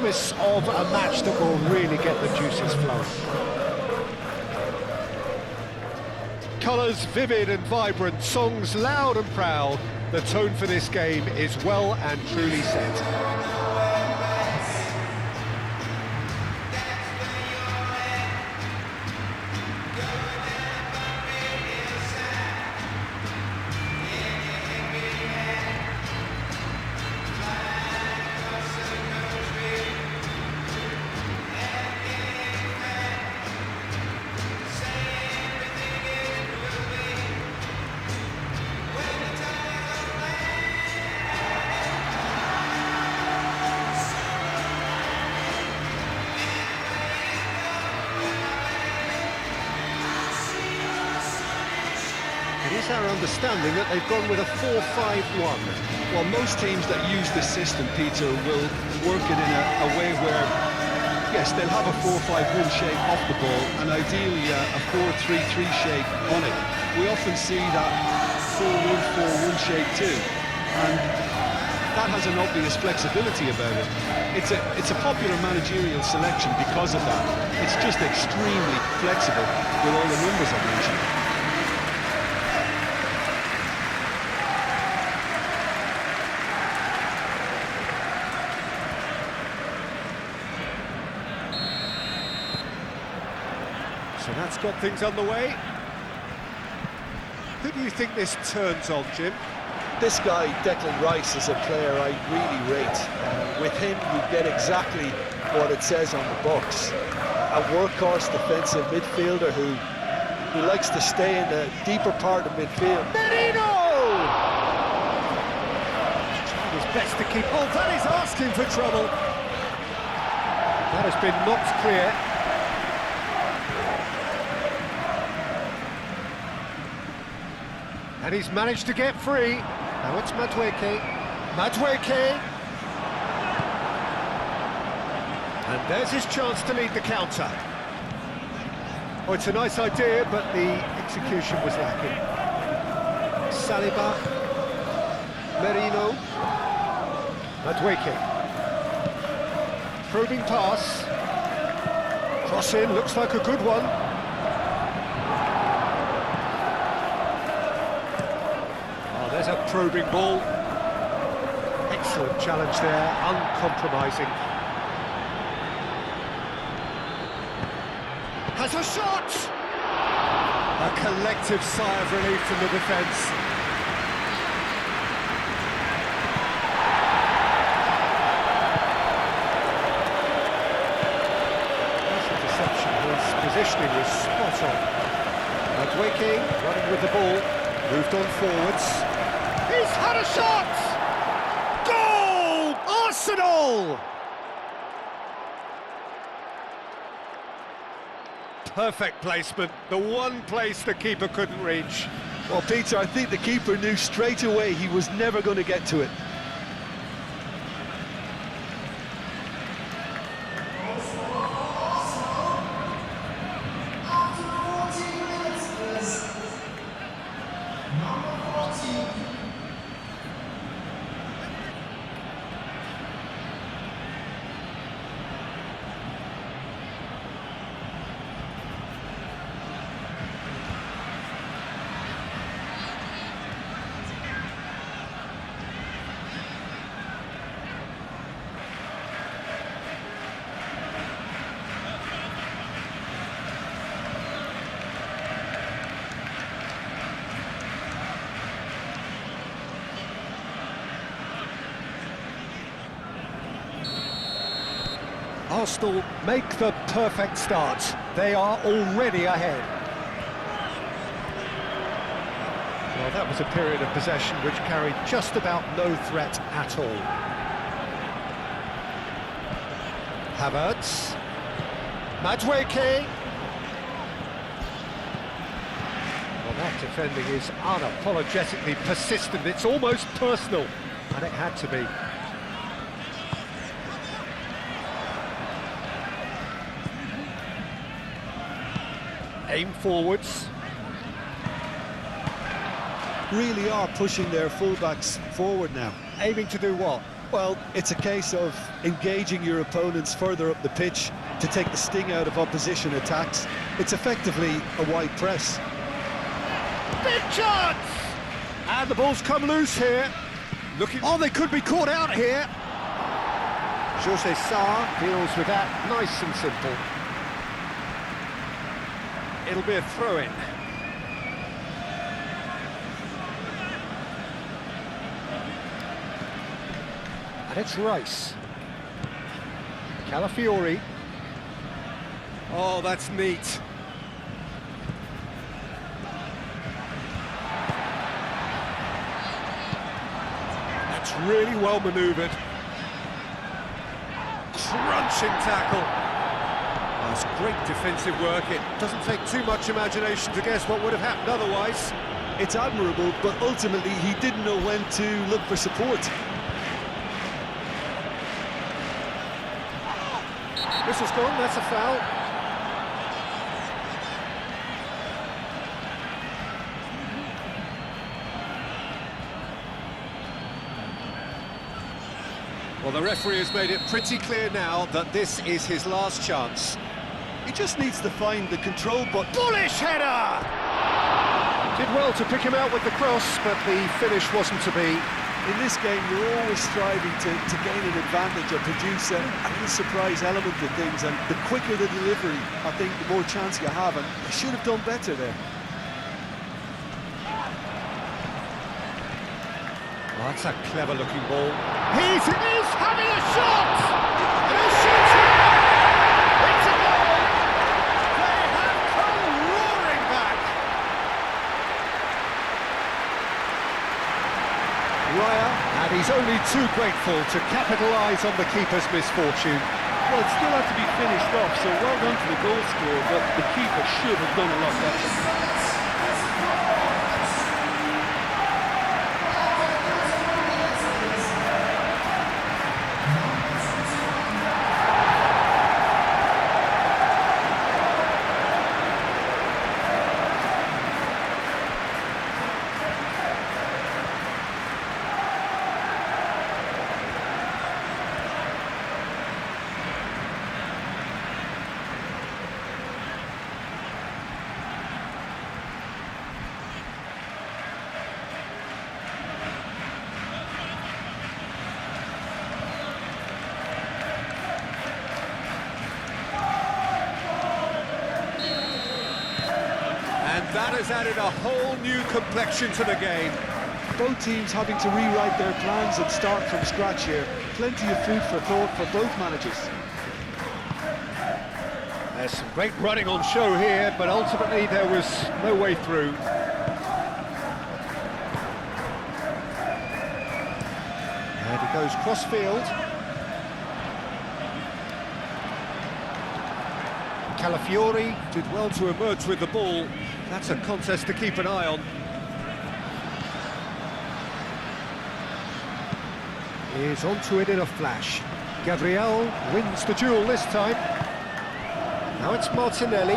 promise of a match that will really get the juices flowing. Colours vivid and vibrant, songs loud and proud. The tone for this game is well and truly set. It is our understanding that they've gone with a 4-5-1. Well, most teams that use this system, Peter, will work it in a way where, yes, they'll have a 4-5-1 shape off the ball and ideally a 4-3-3 shape on it. We often see that 4-1-4-1 shape too, and that has an obvious flexibility about it. It's a popular managerial selection because of that. It's just extremely flexible with all the numbers I've mentioned. So that's got things underway. Who do you think this turns on, Jim? This guy, Declan Rice, is a player I really rate. With him, you get exactly what it says on the box. A workhorse defensive midfielder who likes to stay in the deeper part of midfield. Merino! Trying his best to keep hold. That is asking for trouble. That has been knocked clear. And he's managed to get free. Now it's Madueke. Madueke! And there's his chance to lead the counter. Oh, it's a nice idea, but the execution was lacking. Saliba. Merino. Madueke. Probing pass. Cross in, looks like a good one. There's a probing ball. Excellent challenge there, uncompromising. Has a shot! A collective sigh of relief from the defence. That's interception. His positioning was spot on. Madueke running with the ball, moved on forwards. He's had a shot! Goal! Arsenal! Perfect placement, the one place the keeper couldn't reach. Well, Peter, I think the keeper knew straight away he was never going to get to it. Arsenal make the perfect start. They are already ahead. Well, that was a period of possession which carried just about no threat at all. Havertz. Madueke. Well, that defending is unapologetically persistent. It's almost personal, and it had to be. Aim forwards. Really are pushing their fullbacks forward now. Aiming to do what? Well, it's a case of engaging your opponents further up the pitch to take the sting out of opposition attacks. It's effectively a wide press. Big chance! And the ball's come loose here. Looking... Oh, they could be caught out here. Jose Sarr deals with that nice and simple. It'll be a throw-in. And it's Rice. Calafiori. Oh, that's neat. That's really well manoeuvred. Crunching tackle. That's great defensive work. It doesn't take too much imagination to guess what would have happened otherwise. It's admirable, but ultimately he didn't know when to look for support. Whistle's gone, that's a foul. Well, the referee has made it pretty clear now that this is his last chance. He just needs to find the control button. Bullish header! Did well to pick him out with the cross, but the finish wasn't to be. In this game, you're always striving to gain an advantage or produce a little surprise element to things, and the quicker the delivery, I think, the more chance you have, and they should have done better there. Oh, that's a clever-looking ball. He is having a shot! And he'll shoot it! It's a goal! They have come roaring back! Raya, and he's only too grateful to capitalise on the keeper's misfortune. Well, it still had to be finished off, so well done to the goal scorer, but the keeper should have done a lot better. That has added a whole new complexion to the game. Both teams having to rewrite their plans and start from scratch here. Plenty of food for thought for both managers. There's some great running on show here, but ultimately there was no way through. And he goes cross-field. Calafiori did well to emerge with the ball. That's a contest to keep an eye on. Is onto it in a flash. Gabriel wins the duel this time. Now it's Martinelli.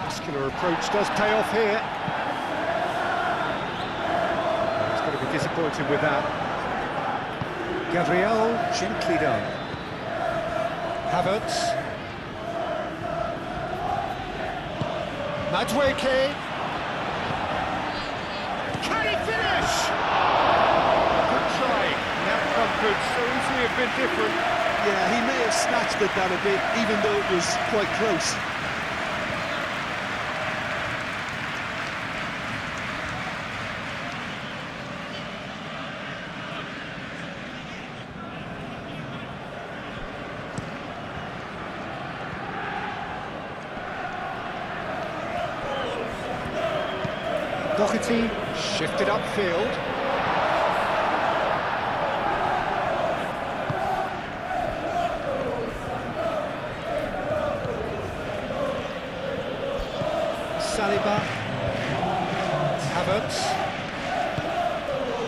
Muscular approach does pay off here. He's going to be disappointed with that. Gabriel, gently done. Havertz. Madweke. Can he finish? Good try. The outcome could so easily have been different. Yeah, he may have snatched at that a bit, even though it was quite close. Doherty shifted upfield. Saliba. Havertz.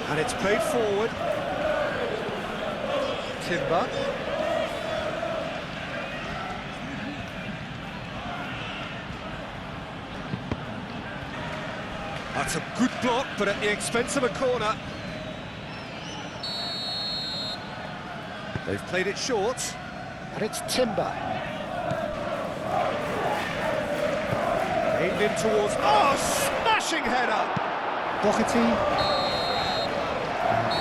And it's played forward. Timber. That's a good block, but at the expense of a corner. They've played it short, and it's Timber. Aimed in towards... Oh, smashing header! Doherty.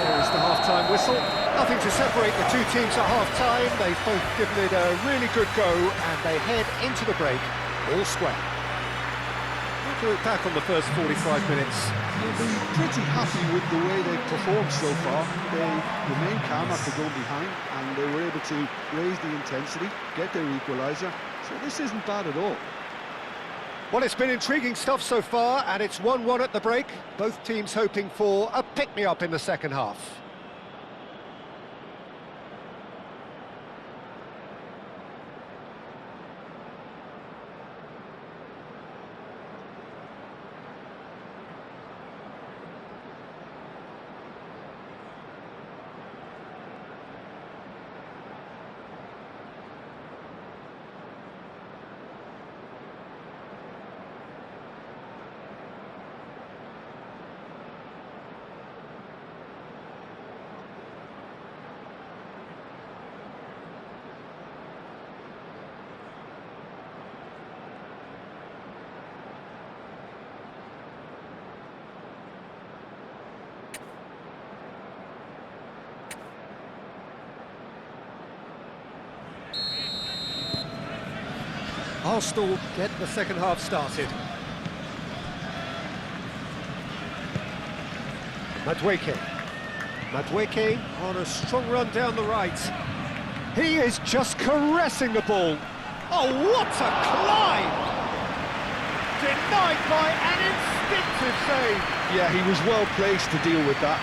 There is the half-time whistle. Nothing to separate the two teams at half-time. They've both given it a really good go, and they head into the break all square. How do you look back on the first 45 minutes? They've been pretty happy with the way they've performed so far. They remained calm after going behind, and they were able to raise the intensity, get their equaliser. So this isn't bad at all. Well, it's been intriguing stuff so far, and it's 1-1 at the break. Both teams hoping for a pick-me-up in the second half. Arsenal get the second half started. Madueke on a strong run down the right. He is just caressing the ball. Oh, what a climb! Denied by an instinctive save. Yeah, he was well placed to deal with that.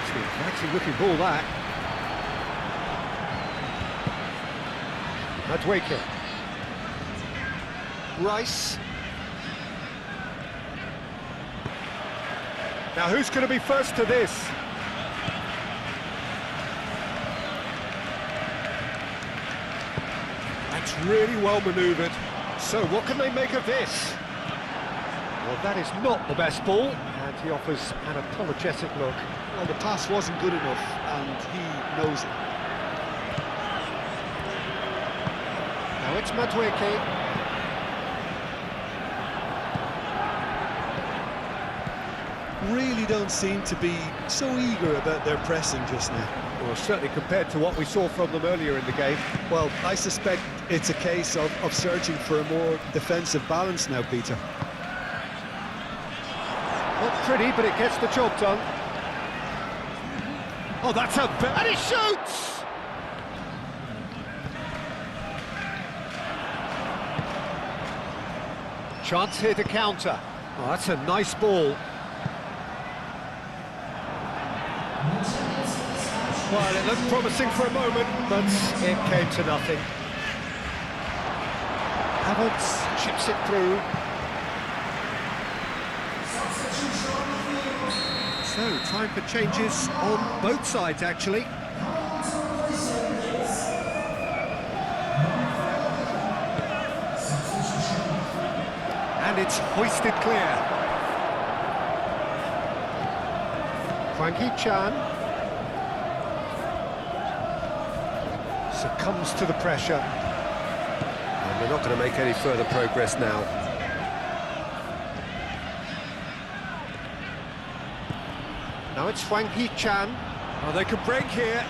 It's an exciting looking ball, that. Madueke. Rice. Now who's going to be first to this? That's really well manoeuvred. So what can they make of this? Well, that is not the best ball, and he offers an apologetic look. Well, the pass wasn't good enough, and he knows it. Now it's Madueke. Really don't seem to be so eager about their pressing just now. Well, certainly compared to what we saw from them earlier in the game. Well, I suspect it's a case of searching for a more defensive balance now, Peter. Not pretty, but it gets the job done. Oh, that's a... and he shoots! Chance here to counter. Oh, that's a nice ball. Well, it looked promising for a moment, but it came to nothing. Havertz chips it through. So, time for changes on both sides, actually. And it's hoisted clear. Frankie Chan succumbs to the pressure. And they're not going to make any further progress now. Now it's Hwang Hee-chan. Oh, they could break here.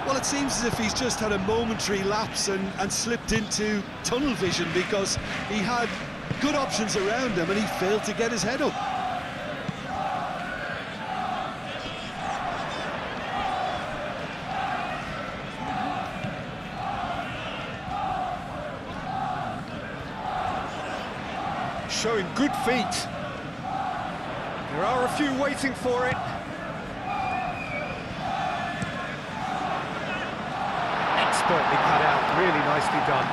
Well, it seems as if he's just had a momentary lapse and slipped into tunnel vision, because he had good options around him and he failed to get his head up. Showing good feet. There are a few waiting for it. Expertly cut out, really nicely done.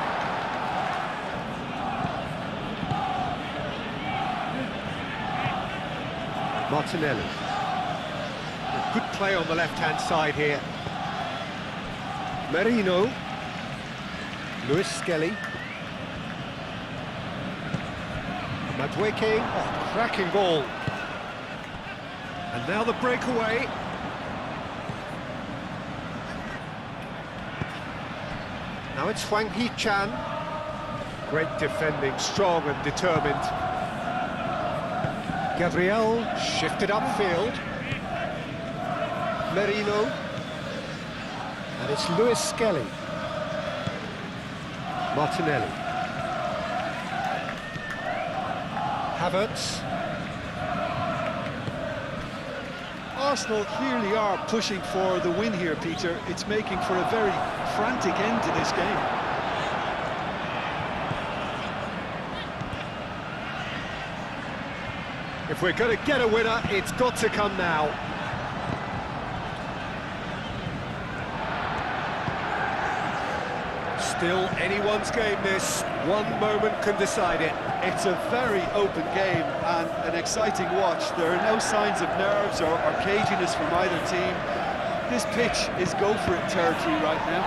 Martinelli. A good play on the left-hand side here. Merino. Lewis Skelly. Madueke, oh, cracking ball. And now the breakaway. Now it's Hwang Hee-chan. Great defending, strong and determined. Gabriel shifted upfield. Merino. And it's Lewis Skelly. Martinelli. Havertz. Arsenal clearly are pushing for the win here, Peter. It's making for a very frantic end to this game. If we're going to get a winner, it's got to come now. Still anyone's game, this. One moment can decide it. It's a very open game and an exciting watch. There are no signs of nerves or caginess from either team. This pitch is go-for-it territory right now.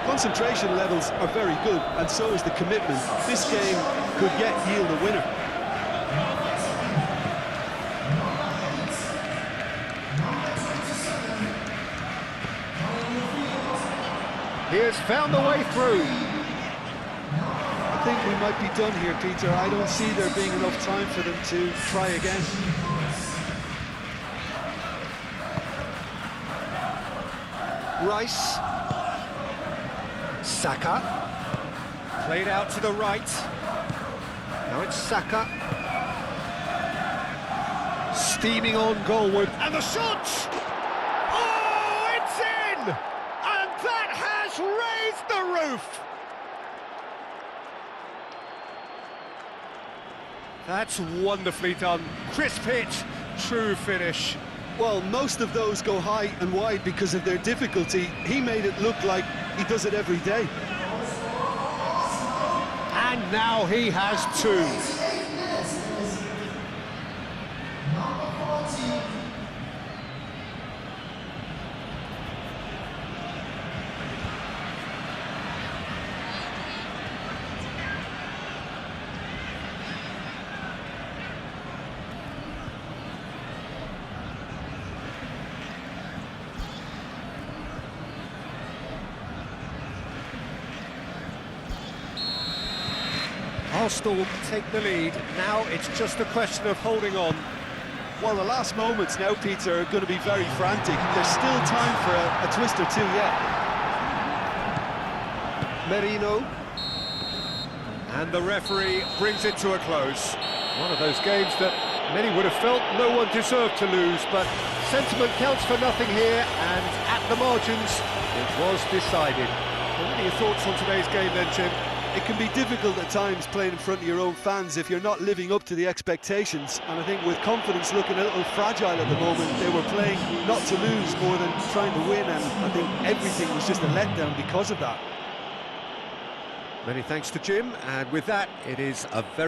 Concentration levels are very good, and so is the commitment. This game could yet yield a winner. He has found the way through. I think we might be done here, Peter. I don't see there being enough time for them to try again. Rice. Saka. Played out to the right. Now it's Saka. Steaming on goalward. And the shot! Oh, it's in! And that has raised the roof! That's wonderfully done. Crisp hit, true finish. Well, most of those go high and wide because of their difficulty. He made it look like he does it every day. And now he has two. Arsenal take the lead. Now it's just a question of holding on. Well, the last moments now, Peter, are going to be very frantic. There's still time for a twist or two yet. Merino. And the referee brings it to a close. One of those games that many would have felt no one deserved to lose, but sentiment counts for nothing here, and at the margins, it was decided. What are your thoughts on today's game then, Jim? It can be difficult at times playing in front of your own fans if you're not living up to the expectations. And I think with confidence looking a little fragile at the moment, they were playing not to lose more than trying to win, and I think everything was just a letdown because of that. Many thanks to Jim, and with that, it is a very